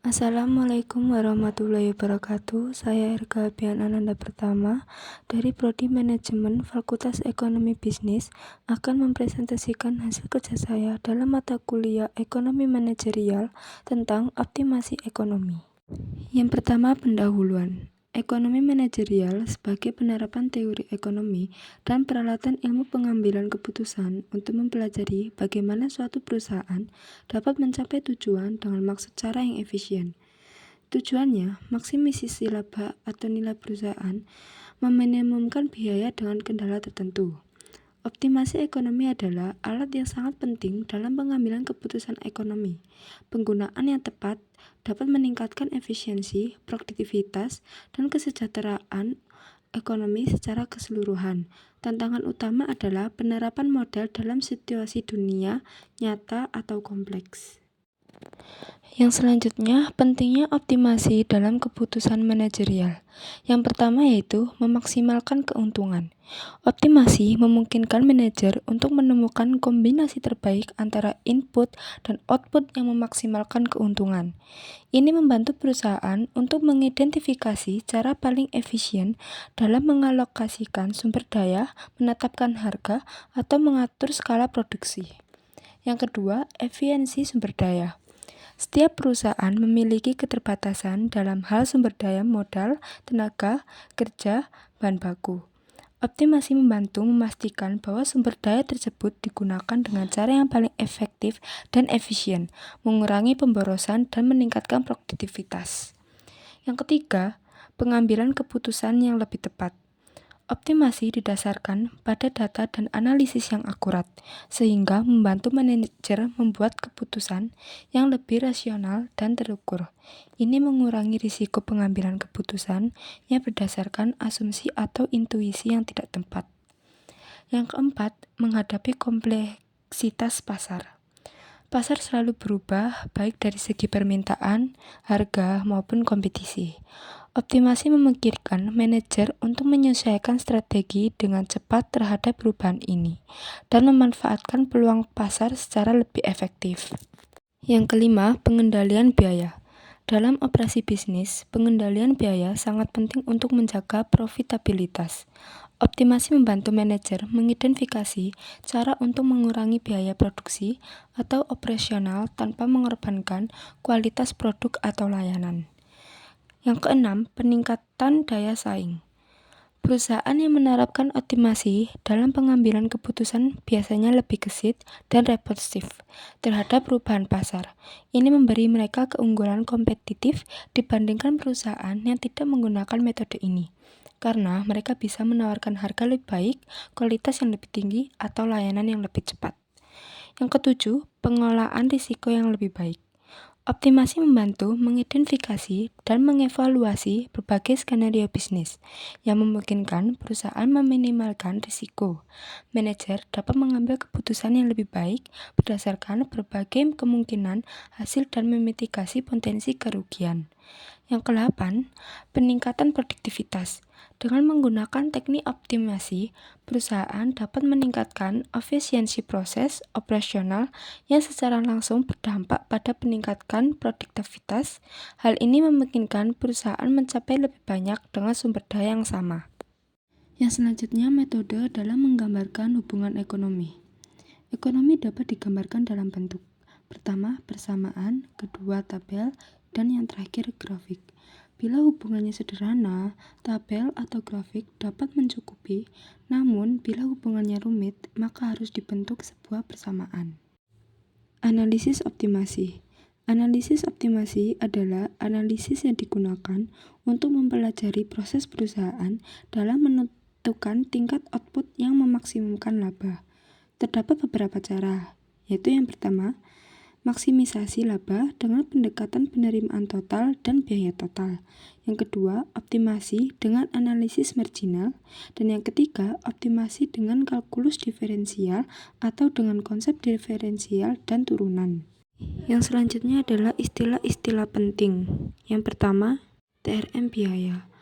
Assalamualaikum warahmatullahi wabarakatuh. Saya Erga Bian Ananda Pertama dari Prodi Manajemen Fakultas Ekonomi Bisnis akan mempresentasikan hasil kerja saya dalam mata kuliah Ekonomi Manajerial tentang optimasi ekonomi. Yang pertama, pendahuluan. Ekonomi manajerial sebagai penerapan teori ekonomi dan peralatan ilmu pengambilan keputusan untuk mempelajari bagaimana suatu perusahaan dapat mencapai tujuan dengan maksud cara yang efisien. Tujuannya, maksimisasi laba atau nilai perusahaan, meminimumkan biaya dengan kendala tertentu. Optimasi ekonomi adalah alat yang sangat penting dalam pengambilan keputusan ekonomi. Penggunaan yang tepat dapat meningkatkan efisiensi, produktivitas, dan kesejahteraan ekonomi secara keseluruhan. Tantangan utama adalah penerapan model dalam situasi dunia nyata atau kompleks. Yang selanjutnya, pentingnya optimasi dalam keputusan manajerial. Yang pertama yaitu memaksimalkan keuntungan. Optimasi memungkinkan manajer untuk menemukan kombinasi terbaik antara input dan output yang memaksimalkan keuntungan. Ini membantu perusahaan untuk mengidentifikasi cara paling efisien dalam mengalokasikan sumber daya, menetapkan harga, atau mengatur skala produksi. Yang kedua, efisiensi sumber daya. Setiap perusahaan memiliki keterbatasan dalam hal sumber daya modal, tenaga, kerja, bahan baku. Optimasi membantu memastikan bahwa sumber daya tersebut digunakan dengan cara yang paling efektif dan efisien, mengurangi pemborosan dan meningkatkan produktivitas. Yang ketiga, pengambilan keputusan yang lebih tepat. Optimasi didasarkan pada data dan analisis yang akurat, sehingga membantu manajer membuat keputusan yang lebih rasional dan terukur. Ini mengurangi risiko pengambilan keputusan yang berdasarkan asumsi atau intuisi yang tidak tepat. Yang keempat, menghadapi kompleksitas pasar. Pasar selalu berubah, baik dari segi permintaan, harga, maupun kompetisi. Optimasi memungkinkan manajer untuk menyesuaikan strategi dengan cepat terhadap perubahan ini dan memanfaatkan peluang pasar secara lebih efektif. Yang kelima, pengendalian biaya. Dalam operasi bisnis, pengendalian biaya sangat penting untuk menjaga profitabilitas. Optimasi membantu manajer mengidentifikasi cara untuk mengurangi biaya produksi atau operasional tanpa mengorbankan kualitas produk atau layanan. Yang keenam, peningkatan daya saing. Perusahaan yang menerapkan optimasi dalam pengambilan keputusan biasanya lebih gesit dan responsif terhadap perubahan pasar. Ini memberi mereka keunggulan kompetitif dibandingkan perusahaan yang tidak menggunakan metode ini, karena mereka bisa menawarkan harga lebih baik, kualitas yang lebih tinggi, atau layanan yang lebih cepat. Yang ketujuh, pengelolaan risiko yang lebih baik. Optimasi membantu mengidentifikasi dan mengevaluasi berbagai skenario bisnis yang memungkinkan perusahaan meminimalkan risiko. Manajer dapat mengambil keputusan yang lebih baik berdasarkan berbagai kemungkinan hasil dan memitigasi potensi kerugian. Yang kedelapan, peningkatan produktivitas. Dengan menggunakan teknik optimasi, perusahaan dapat meningkatkan efisiensi proses operasional yang secara langsung berdampak pada peningkatan produktivitas. Hal ini memungkinkan perusahaan mencapai lebih banyak dengan sumber daya yang sama. Yang selanjutnya, metode dalam menggambarkan hubungan ekonomi. Ekonomi dapat digambarkan dalam bentuk: pertama, persamaan; kedua, tabel; dan yang terakhir, grafik. Bila hubungannya sederhana, tabel atau grafik dapat mencukupi, namun bila hubungannya rumit, maka harus dibentuk sebuah persamaan. Analisis optimasi. Analisis optimasi adalah analisis yang digunakan untuk mempelajari proses perusahaan dalam menentukan tingkat output yang memaksimumkan laba. Terdapat beberapa cara, yaitu yang pertama, maksimisasi laba dengan pendekatan penerimaan total dan biaya total. Yang kedua, optimasi dengan analisis marginal. Dan yang ketiga, optimasi dengan kalkulus diferensial atau dengan konsep diferensial dan turunan. Yang selanjutnya adalah istilah-istilah penting. Yang pertama, TRM biaya.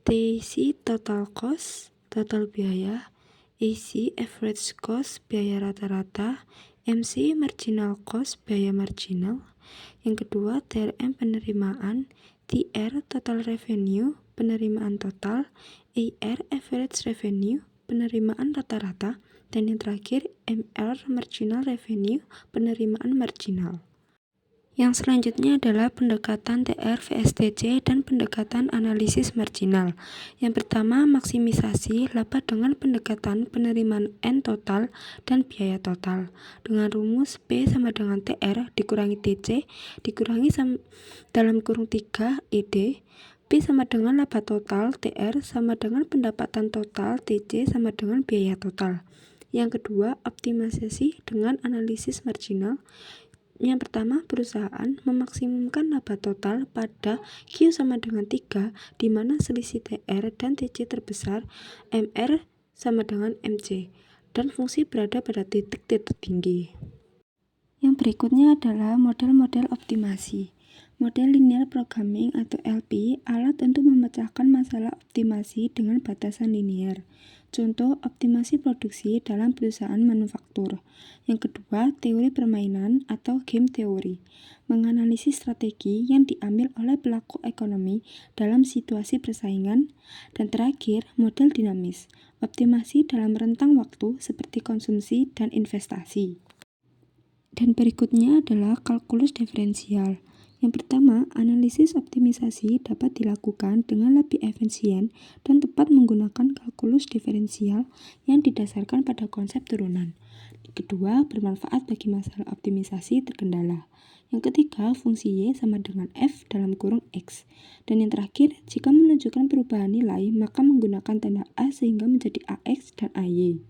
TC total cost, total biaya. AC average cost, biaya rata-rata. MC marginal cost, biaya marginal. Yang kedua, TRM penerimaan, TR total revenue, penerimaan total, AR average revenue, penerimaan rata-rata, dan yang terakhir MR marginal revenue, penerimaan marginal. Yang selanjutnya adalah pendekatan TR VSTC dan pendekatan analisis marginal. Yang pertama, maksimisasi laba dengan pendekatan penerimaan N total dan biaya total. Dengan rumus P sama dengan TR dikurangi TC dikurangi dalam kurung 3 ED. P sama dengan laba total, TR sama dengan pendapatan total, TC sama dengan biaya total. Yang kedua, optimalisasi dengan analisis marginal. Yang pertama, perusahaan memaksimumkan laba total pada Q sama dengan 3, di mana selisih TR dan TC terbesar, MR sama dengan MC, dan fungsi berada pada titik tertinggi. Yang berikutnya adalah model-model optimasi. Model linear programming atau LP, alat untuk memecahkan masalah optimasi dengan batasan linear. Contoh optimasi produksi dalam perusahaan manufaktur. Yang kedua, teori permainan atau game theory, menganalisis strategi yang diambil oleh pelaku ekonomi dalam situasi persaingan. Dan terakhir, model dinamis, optimasi dalam rentang waktu seperti konsumsi dan investasi. Dan berikutnya adalah kalkulus diferensial. Yang pertama, analisis optimisasi dapat dilakukan dengan lebih efisien dan tepat menggunakan kalkulus diferensial yang didasarkan pada konsep turunan. Kedua, bermanfaat bagi masalah optimisasi terkendala. Yang ketiga, fungsi Y sama dengan F dalam kurung X. Dan yang terakhir, jika menunjukkan perubahan nilai, maka menggunakan tanda A sehingga menjadi AX dan AY.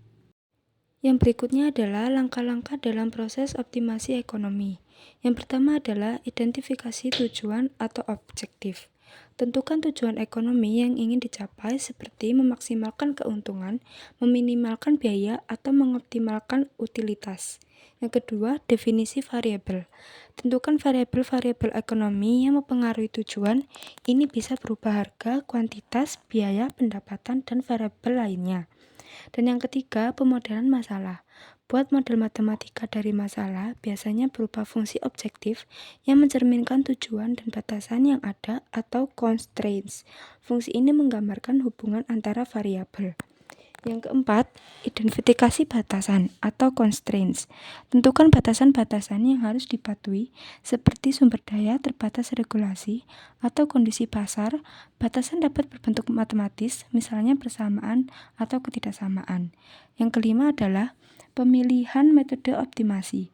Yang berikutnya adalah langkah-langkah dalam proses optimasi ekonomi. Yang pertama adalah identifikasi tujuan atau objektif. Tentukan tujuan ekonomi yang ingin dicapai seperti memaksimalkan keuntungan, meminimalkan biaya, atau mengoptimalkan utilitas. Yang kedua, definisi variabel. Tentukan variabel-variabel ekonomi yang mempengaruhi tujuan. Ini bisa berupa harga, kuantitas, biaya, pendapatan, dan variabel lainnya. Dan yang ketiga, pemodelan masalah. Buat model matematika dari masalah biasanya berupa fungsi objektif yang mencerminkan tujuan dan batasan yang ada atau constraints. Fungsi ini menggambarkan hubungan antara variabel. Yang keempat, identifikasi batasan atau constraints. Tentukan batasan-batasan yang harus dipatuhi seperti sumber daya terbatas regulasi atau kondisi pasar. Batasan dapat berbentuk matematis, misalnya persamaan atau ketidaksamaan. Yang kelima adalah pemilihan metode optimasi.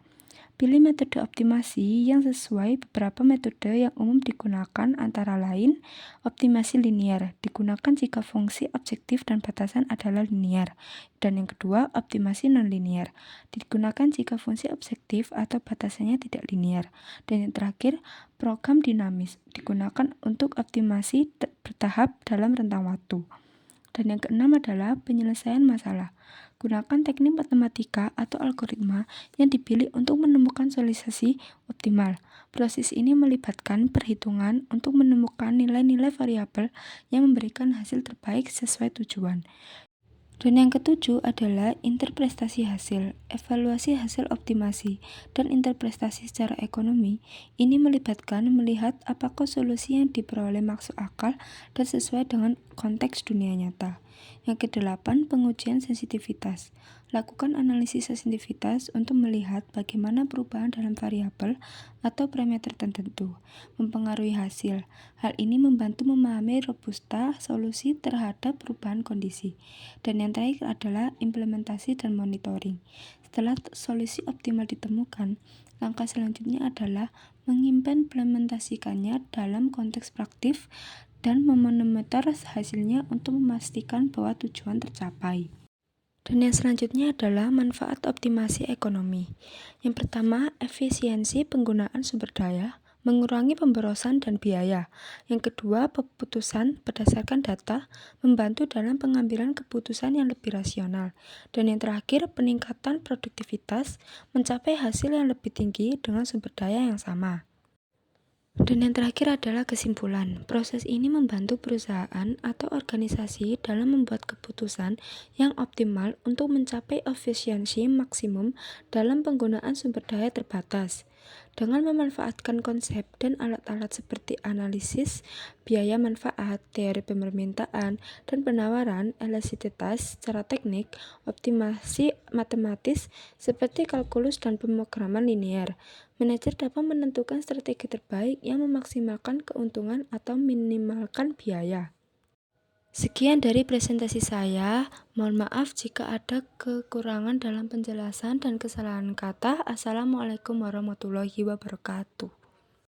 Pilih metode optimasi yang sesuai. Beberapa metode yang umum digunakan antara lain optimasi linear, digunakan jika fungsi objektif dan batasan adalah linear. Dan yang kedua, optimasi non-linear, digunakan jika fungsi objektif atau batasannya tidak linear. Dan yang terakhir, program dinamis, digunakan untuk optimasi bertahap dalam rentang waktu. Dan yang keenam adalah penyelesaian masalah. Gunakan teknik matematika atau algoritma yang dipilih untuk menemukan solusi optimal. Proses ini melibatkan perhitungan untuk menemukan nilai-nilai variabel yang memberikan hasil terbaik sesuai tujuan. Dan yang ketujuh adalah interpretasi hasil, evaluasi hasil optimasi, dan interpretasi secara ekonomi. Ini melibatkan melihat apakah solusi yang diperoleh masuk akal dan sesuai dengan konteks dunia nyata. Yang kedelapan, pengujian sensitivitas. Lakukan analisis sensitivitas untuk melihat bagaimana perubahan dalam variabel atau parameter tertentu mempengaruhi hasil. Hal ini membantu memahami robusta solusi terhadap perubahan kondisi. Dan yang terakhir adalah implementasi dan monitoring. Setelah solusi optimal ditemukan, langkah selanjutnya adalah mengimplementasikannya dalam konteks praktis dan memonitor hasilnya untuk memastikan bahwa tujuan tercapai. Dan yang selanjutnya adalah manfaat optimasi ekonomi. Yang pertama, efisiensi penggunaan sumber daya, mengurangi pemborosan dan biaya. Yang kedua, keputusan berdasarkan data, membantu dalam pengambilan keputusan yang lebih rasional. Dan yang terakhir, peningkatan produktivitas, mencapai hasil yang lebih tinggi dengan sumber daya yang sama. Dan yang terakhir adalah kesimpulan. Proses ini membantu perusahaan atau organisasi dalam membuat keputusan yang optimal untuk mencapai efisiensi maksimum dalam penggunaan sumber daya terbatas. Dengan memanfaatkan konsep dan alat-alat seperti analisis biaya manfaat, teori permintaan, dan penawaran elastisitas secara teknik, optimasi matematis seperti kalkulus dan pemrograman linear, manajer dapat menentukan strategi terbaik yang memaksimalkan keuntungan atau minimalkan biaya. Sekian dari presentasi saya. Mohon maaf jika ada kekurangan dalam penjelasan dan kesalahan kata. Assalamualaikum warahmatullahi wabarakatuh.